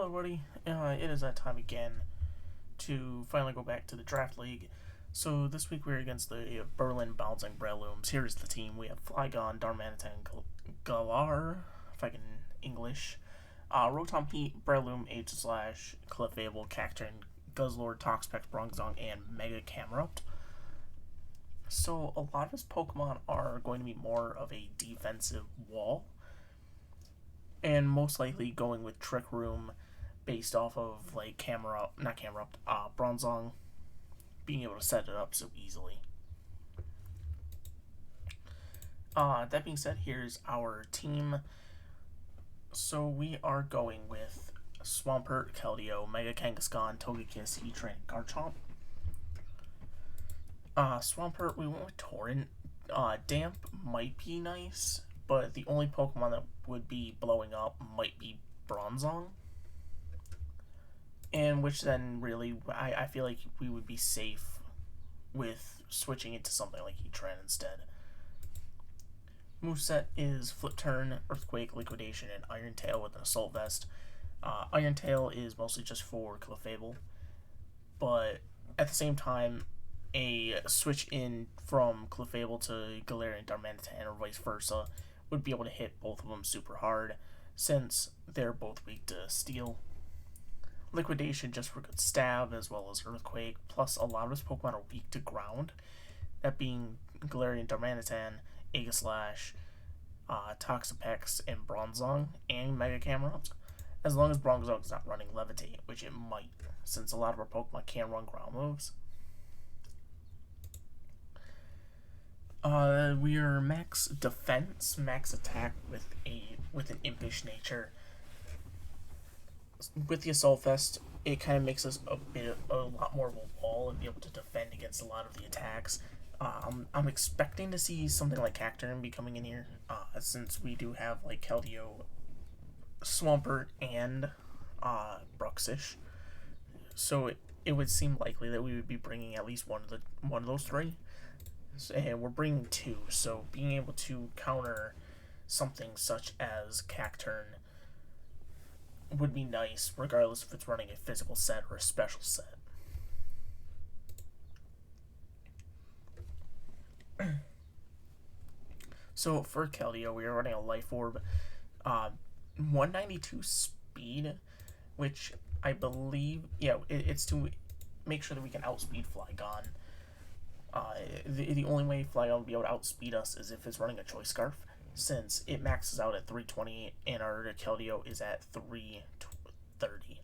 Hello, everybody. It is that time again to finally go back to the draft league. So this week we're against the Berlin Bouncing Brelooms. Here's the team. We have Flygon, Darmanitan, Galar, if I can English, Rotom Heat, Breloom, H slash, Clefable, Cacturn, Guzzlord, Toxapex, Bronzong, and Mega Camerupt. So a lot of his Pokemon are going to be more of a defensive wall, and most likely going with Trick Room based off of like Bronzong being able to set it up so easily. That being said, here's our team. So we are going with Swampert, Keldeo, Mega Kangaskhan, Togekiss, Heatran, Garchomp. Swampert, we went with Torrent. Damp might be nice, but the only Pokemon that would be blowing up might be Bronzong. And which then really, I feel like we would be safe with switching it to something like Heatran instead. Moveset is Flip Turn, Earthquake, Liquidation, and Iron Tail with an Assault Vest. Iron Tail is mostly just for Clefable, but at the same time, a switch in from Clefable to Galarian Darmanitan or vice versa would be able to hit both of them super hard, since they're both weak to Steel. Liquidation just for good stab, as well as Earthquake, plus a lot of his Pokemon are weak to ground, that being Galarian Darmanitan, Aegislash, Toxapex, and Bronzong, and Mega Camerupt, as long as Bronzong is not running Levitate, which it might, since a lot of our Pokemon can run ground moves. We are max defense, max attack with an impish nature. With the Assault Vest, it kind of makes us a lot more of a wall and be able to defend against a lot of the attacks. I'm expecting to see something like Cacturn be coming in here, since we do have like Keldeo, Swampert, and Bruxish. So it would seem likely that we would be bringing at least one of those three. And we're bringing two, so being able to counter something such as Cacturn would be nice, regardless if it's running a physical set or a special set. So for Keldeo, we are running a Life Orb, 192 speed, which I believe, it's to make sure that we can outspeed Flygon. The only way Flygon will be able to outspeed us is if it's running a Choice Scarf, since it maxes out at 320 and our Keldeo is at 330.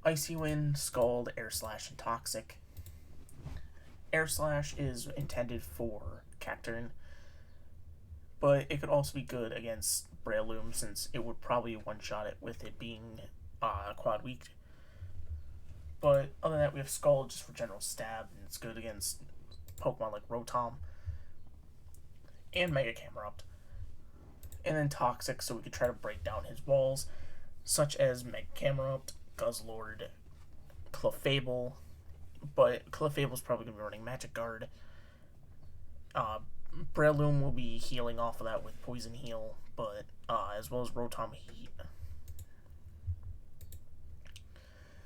Icy Wind, Scald, Air Slash, and Toxic. Air Slash is intended for Cacturn, but it could also be good against Breloom, since it would probably one-shot it with it being quad weak. But other than that, we have Scald just for general stab, and it's good against Pokemon like Rotom and Mega Camerupt. And then Toxic, so we could try to break down his walls, such as Mega Camerupt, Guzzlord, Clefable, but Clefable's probably going to be running Magic Guard. Breloom will be healing off of that with Poison Heal, but as well as Rotom Heat.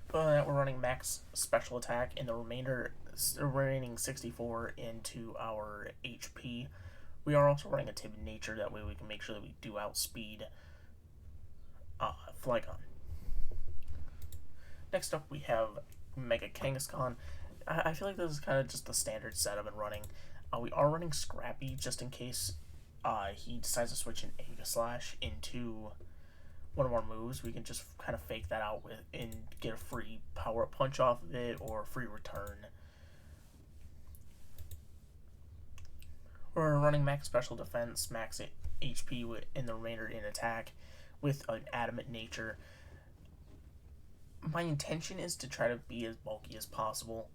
But we're running max special attack, and the remaining 64 into our HP. We are also running a timid nature, that way we can make sure that we do outspeed Flygon. Next up, we have Mega Kangaskhan. I feel like this is kind of just the standard set I've been running. We are running Scrappy just in case he decides to switch an Aegislash into one of our moves. We can just kind of fake that out and get a free power up punch off of it, or a free return. We're running max special defense, max HP in the remainder in attack with an adamant nature. My intention is to try to be as bulky as possible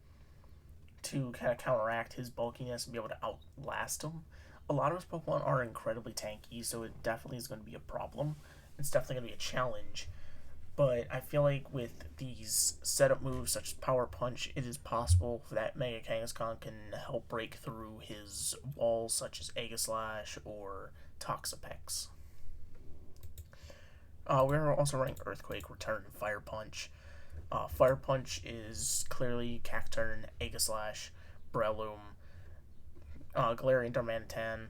to kind of counteract his bulkiness and be able to outlast him. A lot of his Pokemon are incredibly tanky, so it definitely is going to be a problem. It's definitely going to be a challenge, but I feel like with these setup moves such as Power Punch, it is possible that Mega Kangaskhan can help break through his walls such as Aegislash or Toxapex. We're also running Earthquake, Return, and Fire Punch. Fire Punch is clearly Cacturn, Aegislash, Breloom, Galarian Darmanitan.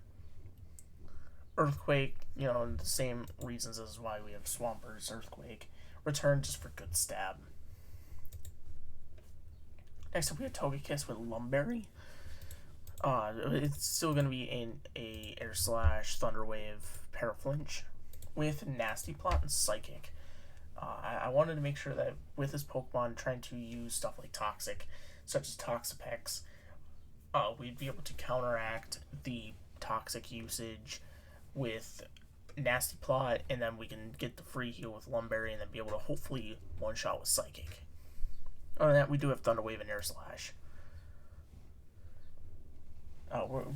Earthquake, the same reasons as why we have Swampert, Earthquake. Return just for good stab. Next up, we have Togekiss with Lumberry. It's still going to be a Air Slash, Thunder Wave, Paraflinch with Nasty Plot and Psychic. I wanted to make sure that with this Pokemon, trying to use stuff like Toxic, such as Toxapex, we'd be able to counteract the Toxic usage with Nasty Plot, and then we can get the free heal with Lumberry, and then be able to hopefully one-shot with Psychic. Other than that, we do have Thunder Wave and Air Slash.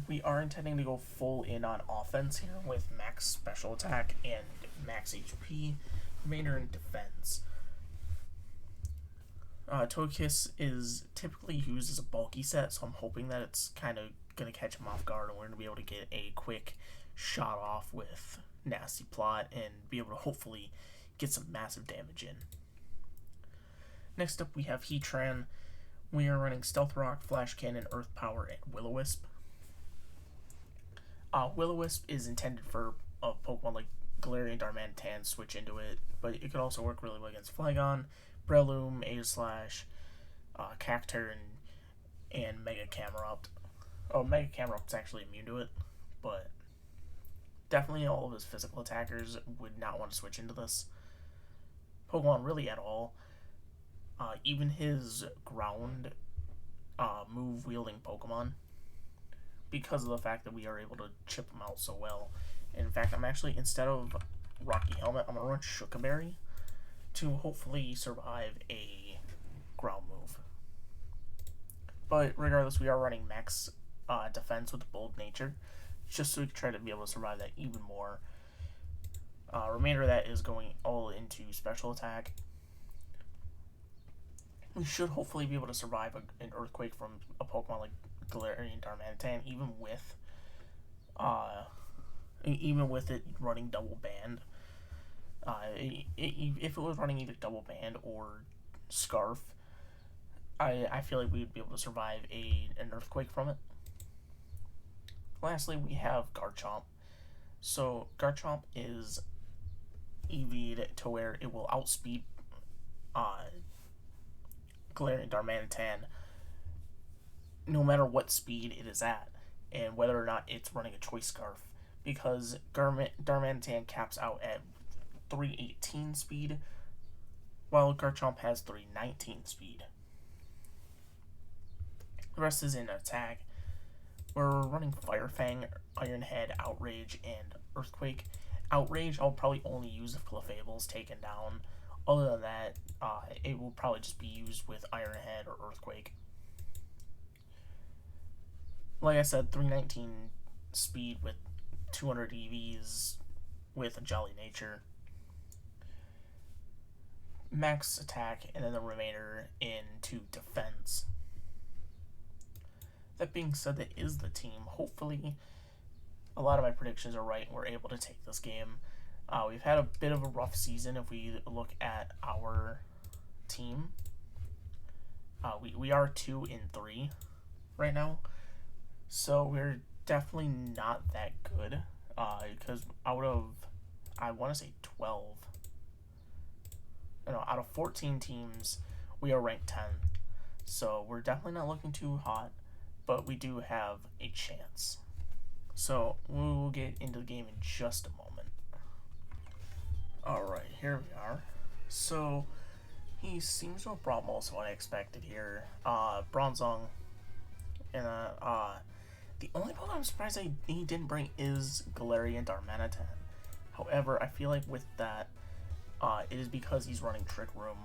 We are intending to go full in on offense here with max special attack and max HP, remainder in defense. Togekiss is typically used as a bulky set, so I'm hoping that it's kind of going to catch him off guard and we're going to be able to get a quick shot off with Nasty Plot and be able to hopefully get some massive damage in. Next up we have Heatran. We are running Stealth Rock, Flash Cannon, Earth Power, and Will-O-Wisp. Will-O-Wisp is intended for a Pokemon like Galarian Darmanitan, switch into it, but it could also work really well against Flygon, Breloom, Aegislash, Cacturn, and Mega Camerupt. Mega Camerupt's actually immune to it, but definitely all of his physical attackers would not want to switch into this Pokemon really at all. Even his ground move-wielding Pokemon, because of the fact that we are able to chip him out so well. In fact, I'm actually, instead of Rocky Helmet, I'm going to run Shookaberry to hopefully survive a ground move. But regardless, we are running max defense with Bold Nature, just so we can try to be able to survive that even more. Remainder of that is going all into special attack. We should hopefully be able to survive an Earthquake from a Pokemon like Galarian Darmanitan, even with it running double band. If it was running either double band or Scarf, I feel like we would be able to survive an Earthquake from it. Lastly, we have Garchomp. So Garchomp is EV'd to where it will outspeed Galarian Darmanitan no matter what speed it is at, and whether or not it's running a Choice Scarf, because Darmanitan caps out at 318 speed, while Garchomp has 319 speed. The rest is in attack. We're running Fire Fang, Iron Head, Outrage, and Earthquake. Outrage I'll probably only use if Clefable's taken down. Other than that, it will probably just be used with Iron Head or Earthquake. Like I said, 319 speed with 200 EVs with a Jolly Nature. Max attack, and then the remainder into defense. That being said, that is the team. Hopefully, a lot of my predictions are right and we're able to take this game. We've had a bit of a rough season if we look at our team. We are 2-3 right now, so we're definitely not that good. Because out of, I want to say 12, out of 14 teams, we are ranked 10. So we're definitely not looking too hot, but we do have a chance. So we will get into the game in just a moment. Alright, here we are. So he seems to have brought most of what I expected here. Bronzong. And the only Pokemon I'm surprised he didn't bring is Galarian Darmanitan. However, I feel like with that, it is because he's running Trick Room.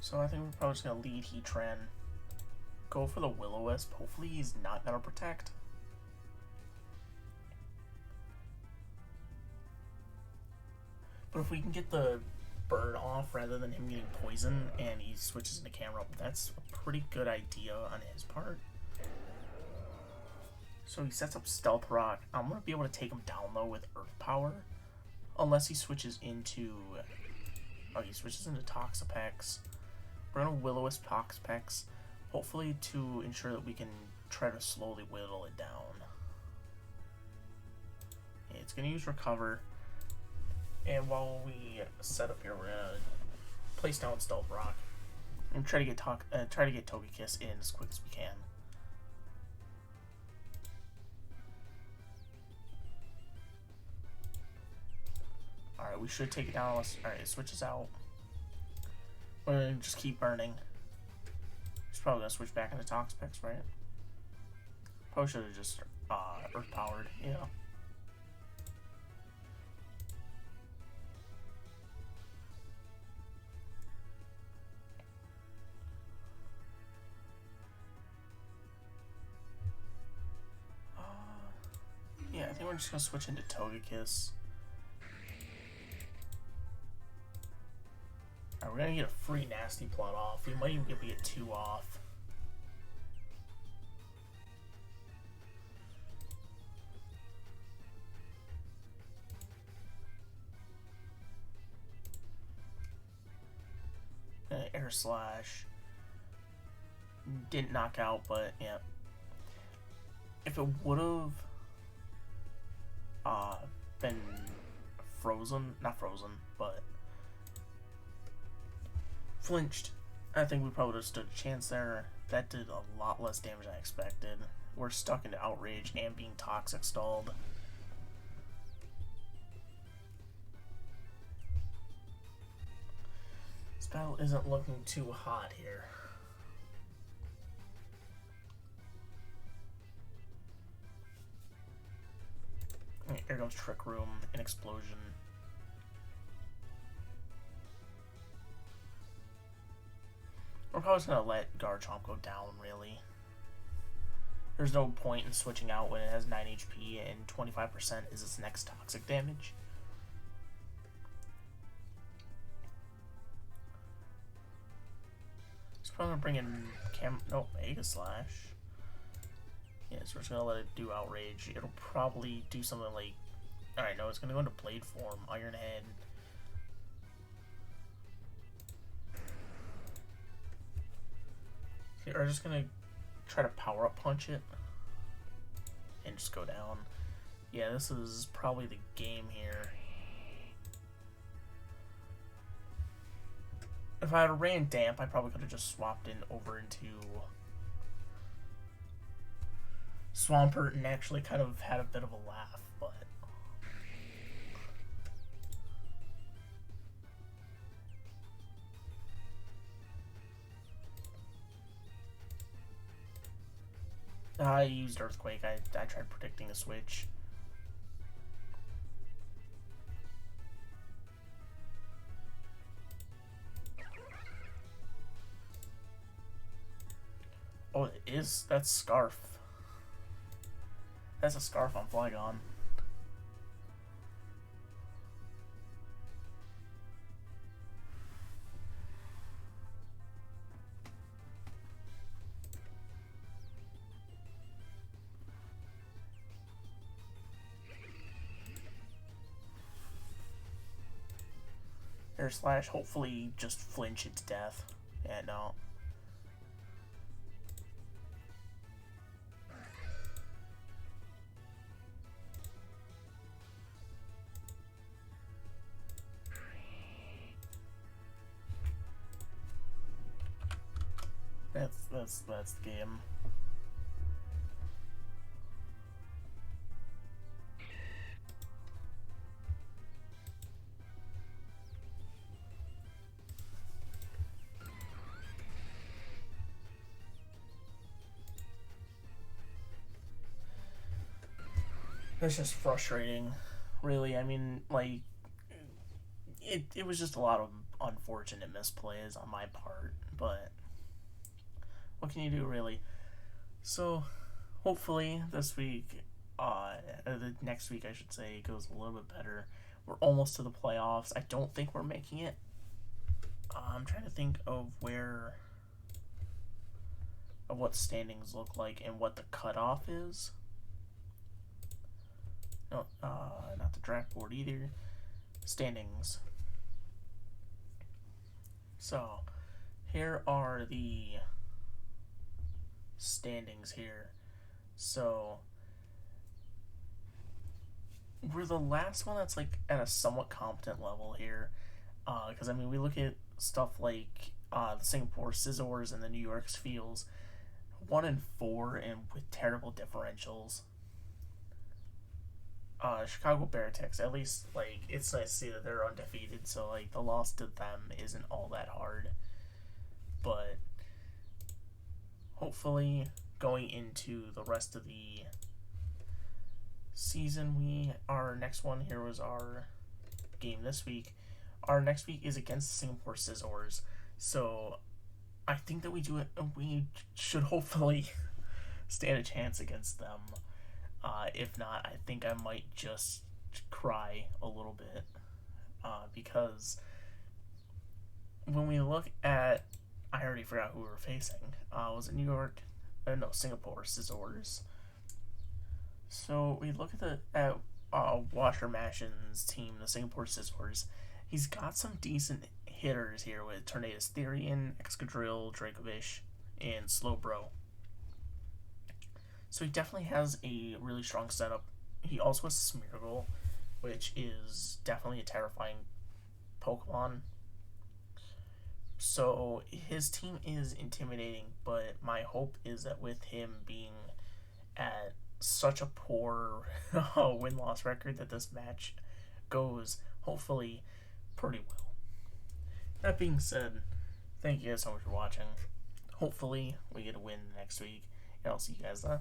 So I think we're probably just going to lead Heatran. Go for the Will-O-Wisp. Hopefully he's not going to protect. But if we can get the burn off rather than him getting poison and he switches into Camerupt, that's a pretty good idea on his part. So he sets up Stealth Rock. I'm going to be able to take him down, though, with Earth Power. Unless he switches into... Oh, he switches into Toxapex. We're going to Will-O-Wisp Toxapex, hopefully to ensure that we can try to slowly whittle it down. Okay, it's going to use Recover. And while we set up here, we're going to place down Stealth Rock and try to get Togekiss in as quick as we can. Alright, we should take it down unless... Alright, it switches out. We're going to just keep burning. He's probably going to switch back into Toxapex, right? Probably should have just Earth Powered, yeah. Yeah, I think we're just going to switch into Togekiss. Alright, we're going to get a free Nasty Plot off. We might even be able to get 2 off. Air Slash. Didn't knock out, but yeah. If it would have been frozen, not frozen, but flinched, I think we probably would have stood a chance there. That did a lot less damage than I expected. We're stuck into Outrage and being Toxic stalled. This battle isn't looking too hot here. Here goes Trick Room, an Explosion. We're probably just going to let Garchomp go down, really. There's no point in switching out when it has 9 HP and 25% is its next toxic damage. It's probably going to bring in Mega Slash. Yeah, so we're just going to let it do Outrage. It'll probably do something like... Alright, no, it's going to go into Blade form, Iron Head. We're just going to try to Power Up Punch it. And just go down. Yeah, this is probably the game here. If I had ran Damp, I probably could have just swapped in over into Swampert and actually kind of had a bit of a laugh, but I used Earthquake. I tried predicting a switch. Oh, it is? That's Scarf. That's a Scarf on Flygon. Air Slash, hopefully just flinch it to death. Yeah, no. That's the game. It's just frustrating, really. I mean, like, it was just a lot of unfortunate misplays on my part, but what can you do, really? So, hopefully this week, the next week I should say, goes a little bit better. We're almost to the playoffs. I don't think we're making it. I'm trying to think of what standings look like and what the cutoff is. No, not the draft board either. Standings. So, here are the standings here. So, we're the last one that's like at a somewhat competent level here. Because, I mean, we look at stuff like the Singapore Scissors and the New York Feels 1-4 and with terrible differentials. Chicago Beartix, at least, like, it's nice to see that they're undefeated, so, like, the loss to them isn't all that hard. But hopefully, going into the rest of the season, our next one here was our game this week. Our next week is against the Singapore Scissors, so I think that we should hopefully stand a chance against them. If not, I think I might just cry a little bit, because when we look at, I already forgot who we were facing. Was it New York? No, Singapore Scissors. So we look at Washer Mashin's team, the Singapore Scissors. He's got some decent hitters here with Tornadus Therian, Excadrill, Dracovish, and Slowbro. So he definitely has a really strong setup. He also has Smeargle, which is definitely a terrifying Pokemon. So his team is intimidating, but my hope is that with him being at such a poor win-loss record, that this match goes, hopefully, pretty well. That being said, thank you guys so much for watching. Hopefully, we get a win next week, and I'll see you guys then.